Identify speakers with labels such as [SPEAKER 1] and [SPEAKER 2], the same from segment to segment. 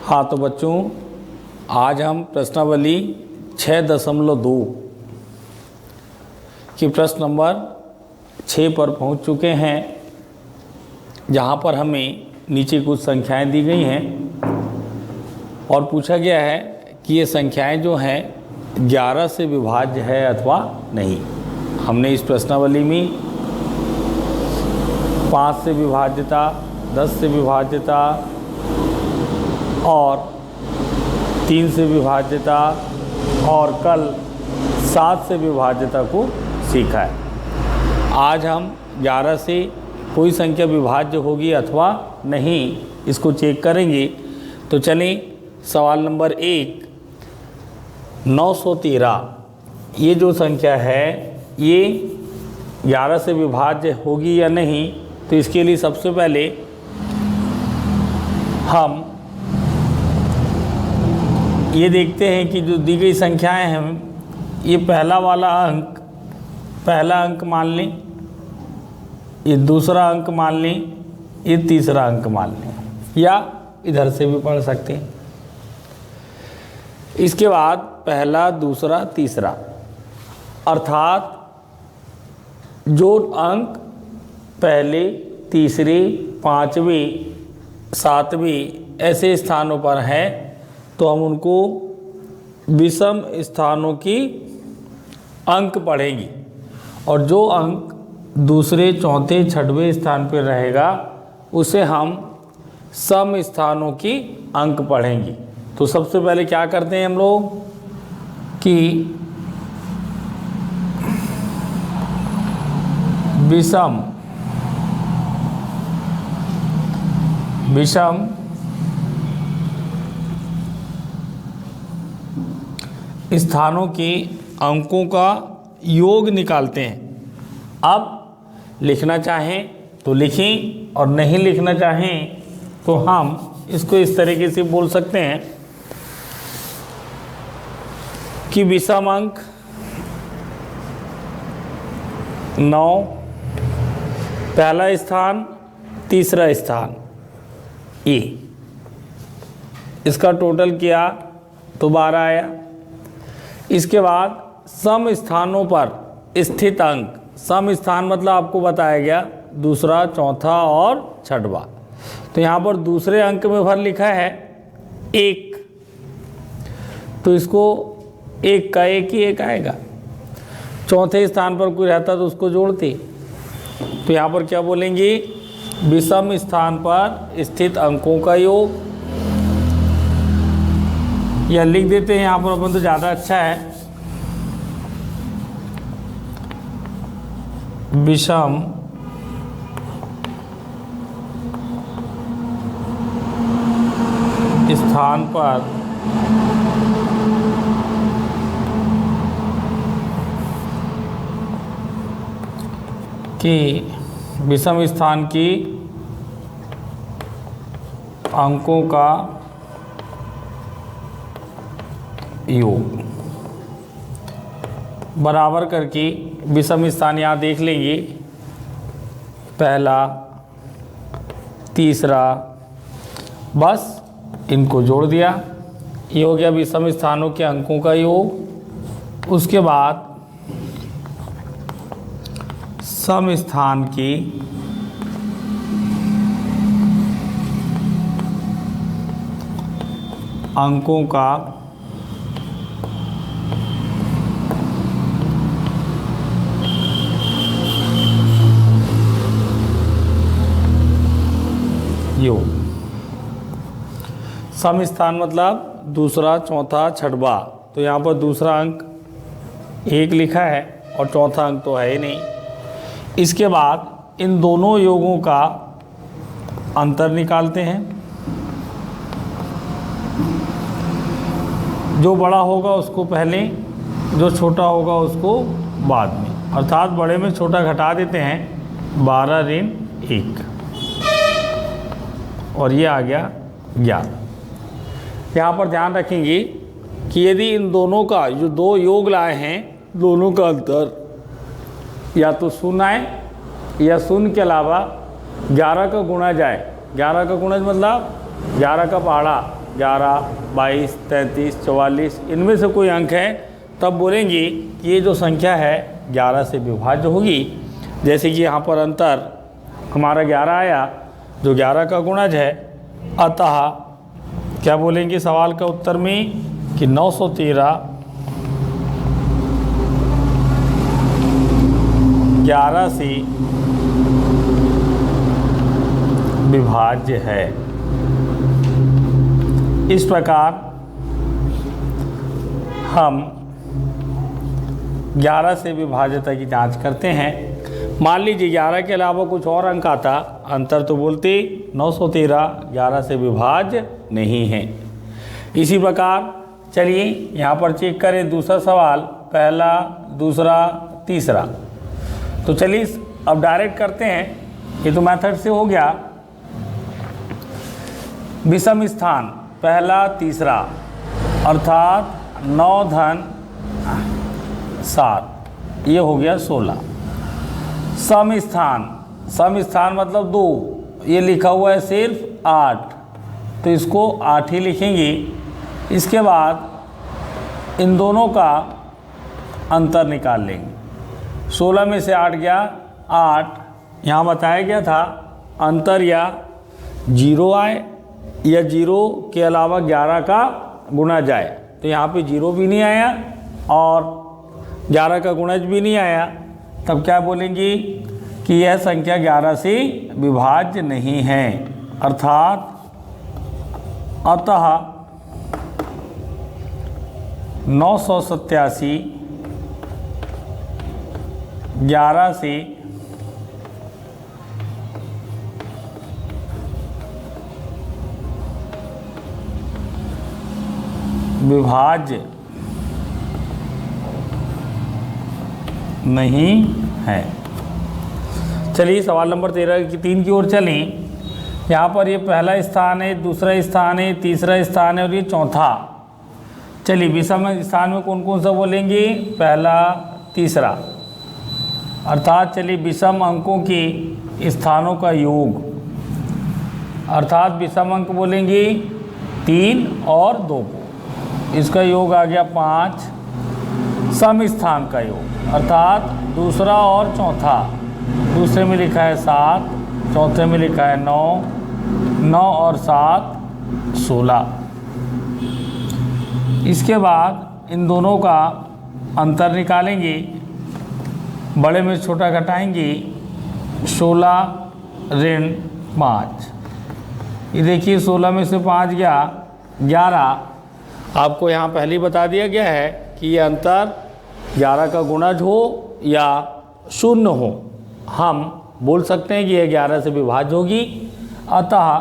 [SPEAKER 1] हाँ तो बच्चों, आज हम प्रश्नावली 6.2 की प्रश्न नंबर 6 पर पहुंच चुके हैं, जहां पर हमें नीचे कुछ संख्याएं दी गई हैं और पूछा गया है कि ये संख्याएं जो हैं 11 से विभाज्य है अथवा नहीं। हमने इस प्रश्नावली में 5 से विभाज्यता, 10 से विभाज्यता और 3 से विभाज्यता और कल 7 से विभाज्यता को सीखा है। आज हम 11 से कोई संख्या विभाज्य होगी अथवा नहीं, इसको चेक करेंगे। तो चलिए सवाल नंबर 1, 913 ये जो संख्या है ये 11 से विभाज्य होगी या नहीं। तो इसके लिए सबसे पहले हम ये देखते हैं कि जो दी गई संख्याएं हैं, ये पहला अंक मान लें, ये दूसरा अंक मान लें, ये तीसरा अंक मान लें, या इधर से भी पढ़ सकते हैं। इसके बाद पहला, दूसरा, तीसरा, अर्थात जो अंक पहले, तीसरे, पांचवें, सातवें ऐसे स्थानों पर हैं तो हम उनको विषम स्थानों की अंक पढ़ेंगे, और जो अंक दूसरे, चौथे, छठवें स्थान पर रहेगा उसे हम सम स्थानों की अंक पढ़ेंगे। तो सबसे पहले क्या करते हैं हम लोग कि विषम स्थानों के अंकों का योग निकालते हैं। अब लिखना चाहें तो लिखें और नहीं लिखना चाहें तो हम इसको इस तरीके से बोल सकते हैं कि विषम अंक 9, पहला स्थान, तीसरा स्थान ए, इसका टोटल किया तो 12 आया। इसके बाद सम स्थानों पर स्थित अंक, सम स्थान मतलब आपको बताया गया दूसरा, चौथा और छठवां। तो यहाँ पर दूसरे अंक में भर लिखा है 1, तो इसको 1 का 1 ही 1 आएगा। चौथे स्थान पर कोई रहता तो उसको जोड़ते। तो यहाँ पर क्या बोलेंगे, विषम स्थान पर स्थित अंकों का योग, या लिख देते हैं यहाँ पर अपन तो ज़्यादा अच्छा है, विषम स्थान पर विषम स्थान की अंकों का योग बराबर करके विषम स्थान यहाँ देख लेंगे, पहला, तीसरा, बस इनको जोड़ दिया, ये हो गया विषम स्थानों के अंकों का योग। उसके बाद सम स्थान की अंकों का योग। सम स्थान मतलब दूसरा, चौथा, छठवां। तो यहाँ पर दूसरा अंक 1 लिखा है और चौथा अंक तो है ही नहीं। इसके बाद इन दोनों योगों का अंतर निकालते हैं। जो बड़ा होगा उसको पहले, जो छोटा होगा उसको बाद में, अर्थात बड़े में छोटा घटा देते हैं। 12 ऋण 1 और ये आ गया 11। यहाँ पर ध्यान रखेंगे कि यदि इन दोनों का जो दो योग लाए हैं, दोनों का अंतर या तो शून्य आए या शून्य के अलावा 11 का गुणा जाए। 11 का गुणज मतलब 11 का पहाड़ा 11, 22, 33, 44 इनमें से कोई अंक है तब बोलेंगे कि ये जो संख्या है 11 से विभाज्य होगी। जैसे कि यहाँ पर अंतर हमारा 11 आया जो 11 का गुणज है, अतः क्या बोलेंगे सवाल का उत्तर में कि 913 11 से विभाज्य है। इस प्रकार हम 11 से विभाज्यता की जांच करते हैं। मान लीजिए 11 के अलावा कुछ और अंक आता, अंतर तो बोलते 913 11 से विभाज्य नहीं है। इसी प्रकार चलिए यहाँ पर चेक करें दूसरा सवाल, पहला, दूसरा, तीसरा। तो चलिए अब डायरेक्ट करते हैं, ये तो मेथड से हो गया। विषम स्थान पहला तीसरा अर्थात 9 धन 7, ये हो गया 16। सम स्थान मतलब 2, ये लिखा हुआ है सिर्फ 8, तो इसको 8 ही लिखेंगे। इसके बाद इन दोनों का अंतर निकाल लेंगे। 16 में से 8 गया 8, यहाँ बताया गया था अंतर या 0 आए या 0 के अलावा 11 का गुणा जाए, तो यहाँ पे 0 भी नहीं आया और 11 का गुणज भी नहीं आया, तब क्या बोलेंगे कि यह संख्या 11 से विभाज्य नहीं है। अर्थात अतः 987 11 से विभाज्य नहीं है। चलिए सवाल नंबर 3 की ओर चलें। यहाँ पर ये पहला स्थान है, दूसरा स्थान है, तीसरा स्थान है और ये चौथा। चलिए विषम स्थान में कौन कौन सा बोलेंगे, पहला तीसरा, अर्थात चलिए विषम अंकों के स्थानों का योग, अर्थात विषम अंक बोलेंगे 3 और 2 को, इसका योग आ गया 5। सम स्थान का योग अर्थात दूसरा और चौथा, दूसरे में लिखा है 7, चौथे में लिखा है 9, 9 और 7 16। इसके बाद इन दोनों का अंतर निकालेंगे, बड़े में छोटा घटाएंगे, 16 ऋण 5, ये देखिए 16 में से 5 गया 11। आपको यहाँ पहले ही बता दिया गया है कि ये अंतर 11 का गुणज हो या शून्य हो, हम बोल सकते हैं कि यह 11 से विभाज्य होगी। अतः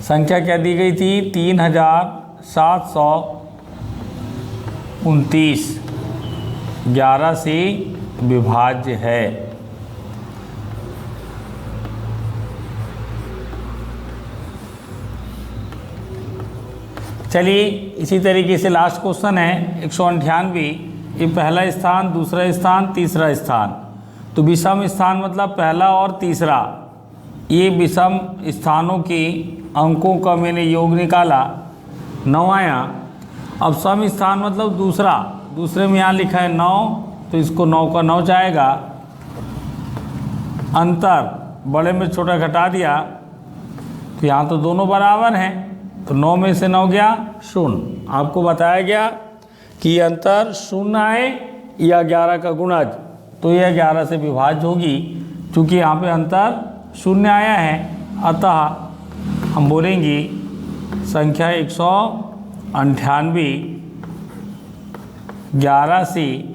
[SPEAKER 1] संख्या क्या दी गई थी, 3729 11 से विभाज्य है। चलिए इसी तरीके से लास्ट क्वेश्चन है 198। ये पहला स्थान, दूसरा स्थान, तीसरा स्थान। तो विषम स्थान मतलब पहला और तीसरा, ये विषम स्थानों के अंकों का मैंने योग निकाला, 9 आया। अब सम स्थान मतलब दूसरा, दूसरे में यहाँ लिखा है 9, तो इसको 9 का 9 जाएगा। अंतर बड़े में छोटा घटा दिया, तो यहाँ तो दोनों बराबर हैं, तो 9 में से 9 गया 0। आपको बताया गया कि ये अंतर 0 आए या 11 का गुणज, तो यह 11 से विभाज्य होगी। चूँकि यहाँ पे अंतर 0 आया है, अतः हम बोलेंगे संख्या 198 11 से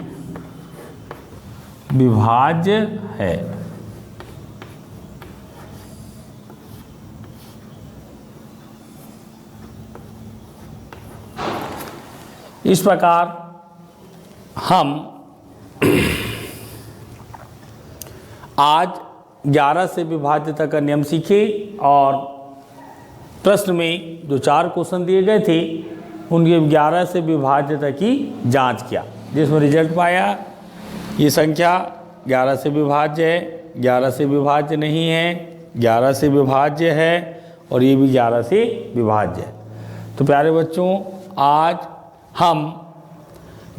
[SPEAKER 1] विभाज्य है। इस प्रकार हम आज 11 से विभाज्यता का नियम सीखे और प्रश्न में जो 4 क्वेश्चन दिए गए थे उनके 11 से विभाज्यता की जांच किया, जिसमें रिजल्ट पाया ये संख्या 11 से विभाज्य है, 11 से विभाज्य नहीं है, 11 से विभाज्य है और ये भी 11 से विभाज्य है। तो प्यारे बच्चों, आज हम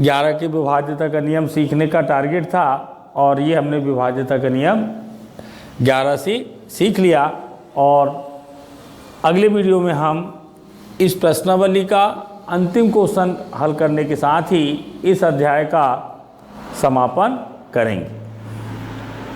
[SPEAKER 1] 11 की विभाज्यता का नियम सीखने का टारगेट था और ये हमने विभाज्यता का नियम 11 से सीख लिया। और अगले वीडियो में हम इस प्रश्नावली का अंतिम क्वेश्चन हल करने के साथ ही इस अध्याय का समापन करेंगे।